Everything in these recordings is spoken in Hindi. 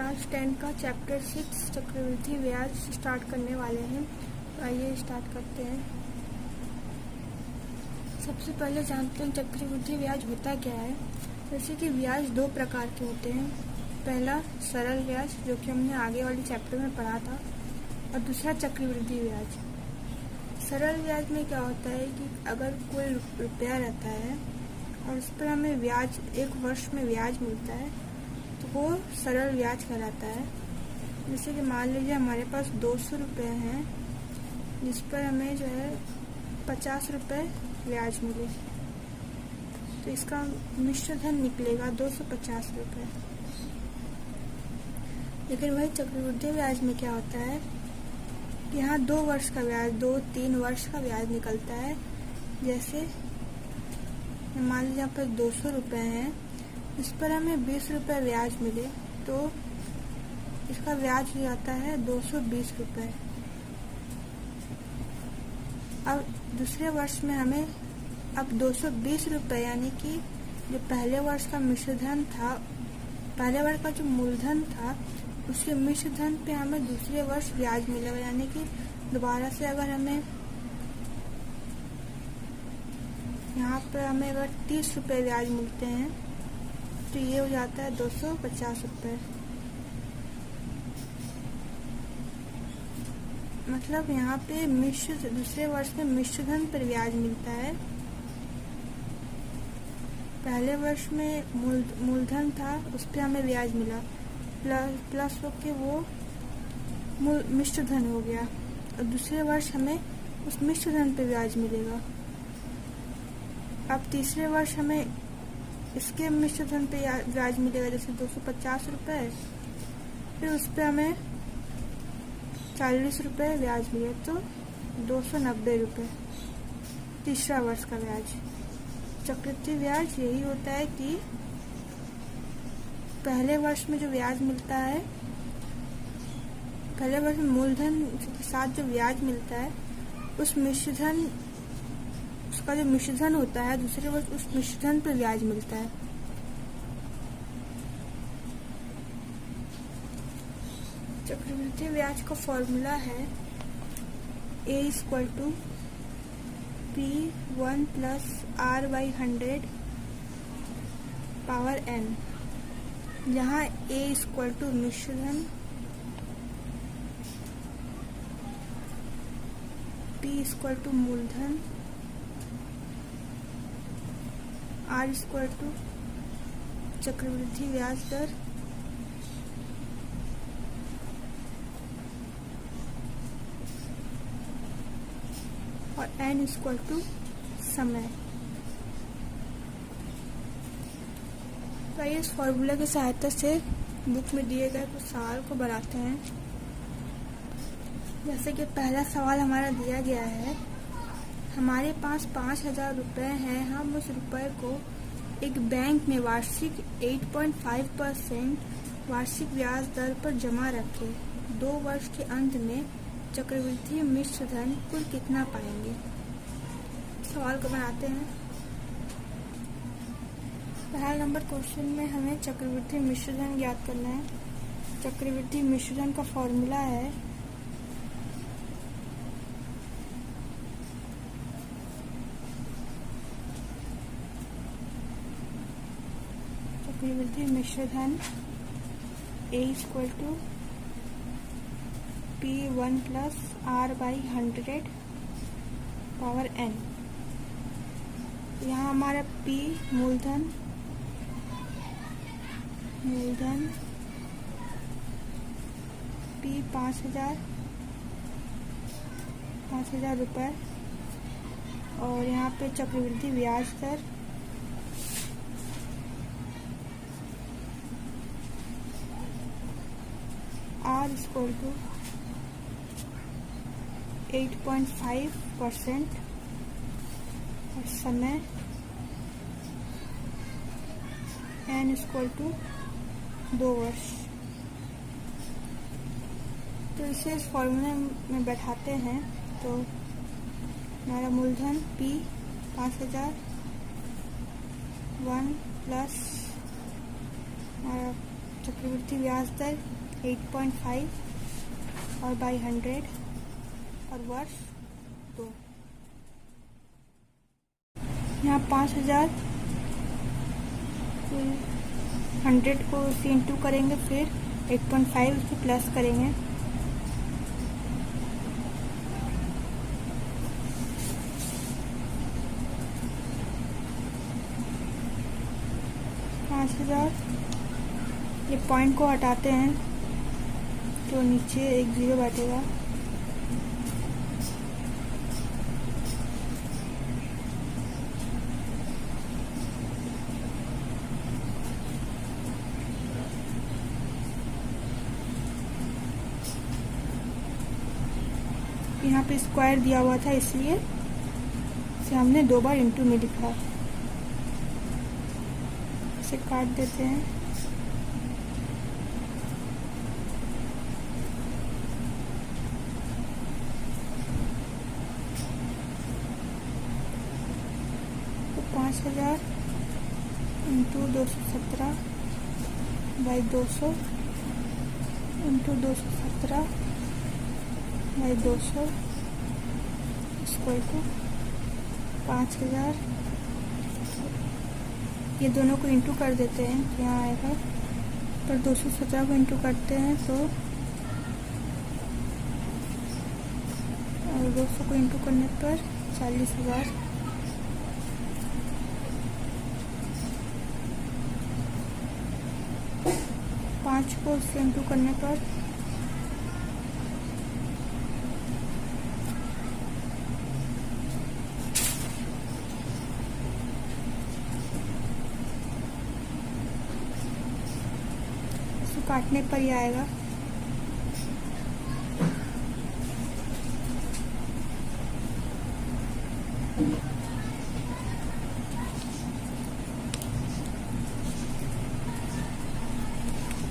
क्लास 10 का चैप्टर 6 चक्रवृद्धि ब्याज स्टार्ट करने वाले हैं। तो आइए स्टार्ट करते हैं। सबसे पहले जानते हैं चक्रवृद्धि ब्याज होता क्या है। जैसे कि ब्याज दो प्रकार के होते हैं। पहला सरल ब्याज, जो कि हमने आगे वाले चैप्टर में पढ़ा था, और दूसरा चक्रवृद्धि ब्याज। सरल ब्याज में क्या होता है कि अगर कोई रुपया रहता है और उस पर हमें ब्याज एक वर्ष में ब्याज मिलता है तो वो सरल ब्याज कहलाता है। जैसे कि मान लीजिए हमारे पास 200 रुपये हैं जिस पर हमें जो है 50 रुपये ब्याज मिले, तो इसका मिश्र धन निकलेगा 250 रुपये। लेकिन वही चक्रवृद्धि ब्याज में क्या होता है, यहाँ 2 वर्ष का ब्याज, 2-3 वर्ष का ब्याज निकलता है। जैसे मान लीजिए यहाँ पर 200 रुपये हैं, इस पर हमें 20 रुपये ब्याज मिले तो इसका ब्याज हो जाता है 220 रुपये। अब दूसरे वर्ष में हमें अब 220 रुपये, यानी कि जो पहले वर्ष का मिश्र धन था, पहले वर्ष का जो मूलधन था उसके मिश्र धन पे हमें दूसरे वर्ष ब्याज मिलेगा। यानी कि दोबारा से अगर हमें यहाँ पर हमें अगर 30 रुपये ब्याज मिलते हैं तो ये हो जाता है 250 रुपये। मतलब यहाँ पे दूसरे वर्ष में मिश्र धन पर ब्याज मिलता है। पहले वर्ष में मूलधन था, उस पर हमें ब्याज मिला, प्लस होके वो मिश्र धन हो गया, और दूसरे वर्ष हमें उस मिश्र धन पे ब्याज मिलेगा। अब तीसरे वर्ष हमें इसके मिश्र धन पे ब्याज मिलेगा, जैसे 250 रुपये, फिर उस पर हमें 40 रुपये ब्याज मिले तो 290 रुपये तीसरा वर्ष का ब्याज। चक्रवृद्धि ब्याज यही होता है कि पहले वर्ष में जो ब्याज मिलता है, पहले वर्ष में मूलधन के साथ जो ब्याज मिलता है उस मिश्रधन, उसका जो मिश्रधन होता है दूसरे वर्ष उस मिश्रधन पर ब्याज मिलता है। चक्रवृद्धि ब्याज का फॉर्मूला है A P1 + R/100 power n, जहाँ A मिश्रधन, P मूलधन, R चक्रवृद्धि ब्याज दर, और n समय। तो इस फॉर्मूला की सहायता से बुक में दिए गए कुछ सवाल को बनाते हैं। जैसे कि पहला सवाल हमारा दिया गया है, हमारे पास 5000 रुपये हैं, हम उस रुपये को एक बैंक में वार्षिक 8.5% वार्षिक ब्याज दर पर जमा रखें। 2 वर्ष के अंत में चक्रवृद्धि मिश्र धन कुल कितना पाएंगे। सवाल को बनाते हैं। पहला नंबर क्वेश्चन में हमें चक्रवृद्धि मिश्र धन ज्ञात करना है। चक्रवृद्धि मिश्र धन का फॉर्मूला है चक्रवृद्धि मिश्र धन A P1 + R/100 power n। यहाँ हमारा P मूलधन P 5000 रुपये, और यहाँ पे चक्रवृद्धि ब्याज दर R 8.5%, और समय n 2 वर्ष। तो इसे इस फॉर्मूले में बैठाते हैं तो हमारा मूलधन P 5000 1 प्लस हमारा चक्रवृद्धि ब्याज दर 8.5 और बाई 100 और वर्ष 2। यहाँ 5,000 100 को उसी इंटू करेंगे, फिर 8.5 उसको प्लस करेंगे। ये पॉइंट को हटाते हैं तो नीचे एक 0 बैठेगा। यहाँ पे स्क्वायर दिया हुआ था, इसलिए इसे हमने 2 बार इंटू में लिखा। इसे काट देते हैं। तो 5,000 into 217 by 200 into 217 by 200 equal to 5,000। ये दोनों को इंटू कर देते हैं, यहाँ आएगा। पर 217 को इंटू करते हैं तो, और 200 को इंटू करने पर 40,000। पाँच को उससे इंटू करने पर 100 काटने पर ही आएगा।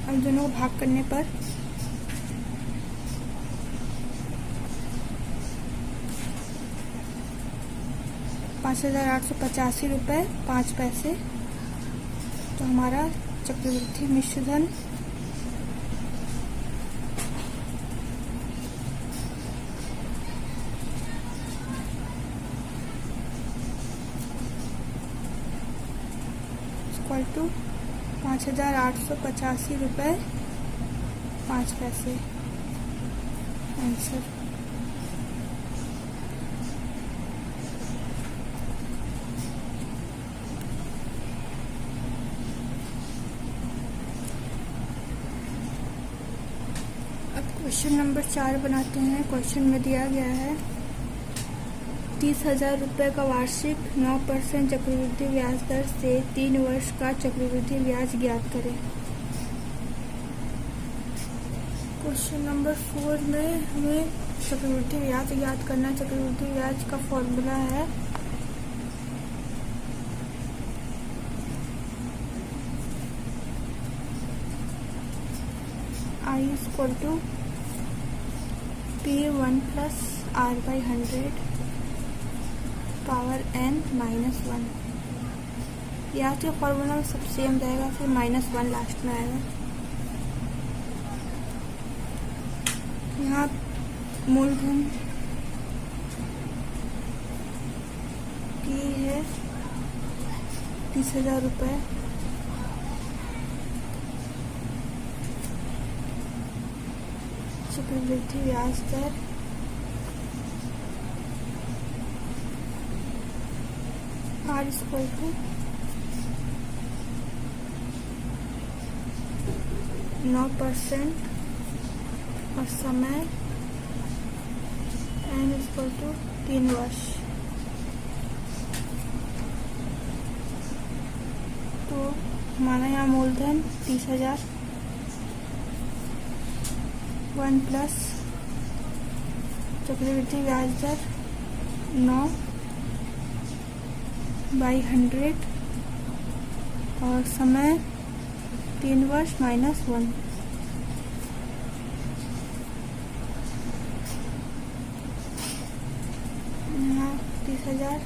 और दोनों को भाग करने पर 5,885 रुपये 5 पैसे। तो हमारा चक्रवृद्धि मिश्र धन इक्वल टू 5,885 रुपये 5 पैसे। आंसर। अब क्वेश्चन नंबर 4 बनाते हैं। क्वेश्चन में दिया गया है 30,000 रुपये का वार्षिक 9% चक्रवृद्धि ब्याज दर से 3 वर्ष का चक्रवृद्धि ब्याज ज्ञात करें। क्वेश्चन नंबर 4 में हमें चक्रवृद्धि ब्याज ज्ञात करना। चक्रवृद्धि ब्याज का फॉर्मूला है I equal to P1 plus R by 100 power n minus 1। यहाँ के फॉर्मूला में सब सेम रहेगा, फिर -1 लास्ट में आएगा। यहाँ मूलधन की है 30,000 रुपये। चक्रवृद्धि ब्याज दर R इक्वल टू 9% और समय n इक्वल टू 3 वर्ष। तो हमारा यहाँ मूलधन 30,000 1 प्लस चक्रवृद्धि ब्याज दर 9 बाई 100 और समय 3 वर्ष माइनस 1। यहाँ 30,000 1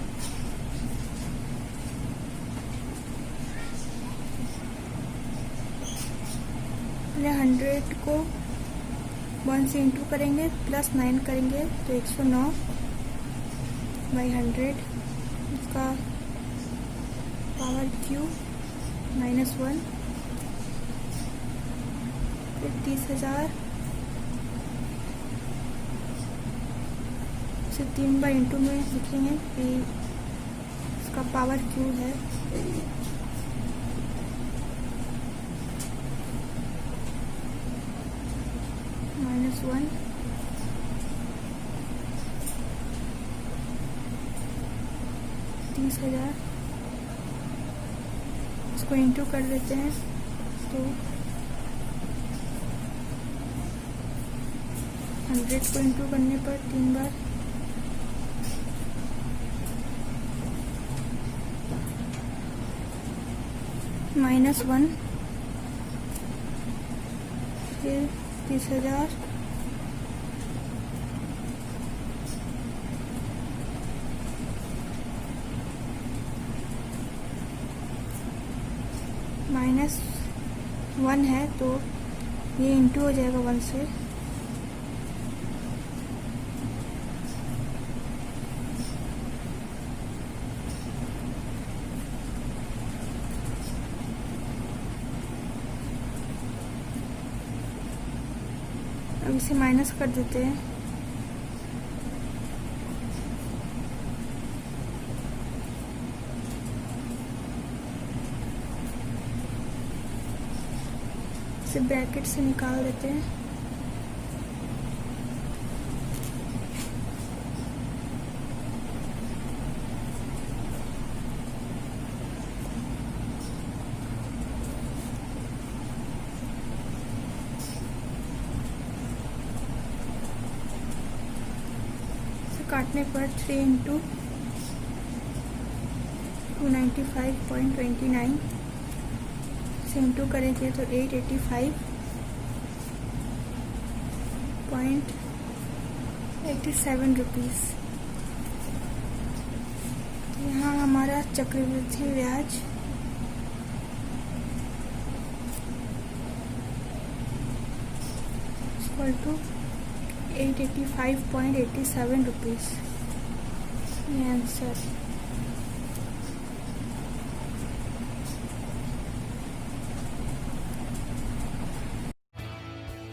पहले 100 को 1 से इंटू करेंगे प्लस 9 करेंगे तो 109 बाई 100, इसका पावर क्यू -1, फिर 30,000 से 3 बार इंटू में लिखेंगे कि इसका पावर क्यू है -1, $30,000, इसको इंटू कर देते हैं तो 100 को इंटू करने पर 3 बार -1, फिर 30,000 -1 है तो ये इंटू हो जाएगा 1 से, अब इसे माइनस कर देते हैं। इसे ब्रैकेट से निकाल देते हैं। काटने पर 3 इंटू 295.29 से इंटू करेंगे तो 885.87 रुपीज़। यहाँ हमारा चक्रवृद्धि ब्याज इक्वल टू 885.87 रुपीज़, ये आंसर।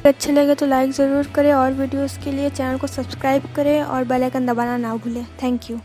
अच्छा लगे तो लाइक ज़रूर करें और वीडियोस के लिए चैनल को सब्सक्राइब करें और बेल आइकन दबाना ना भूलें। Thank you.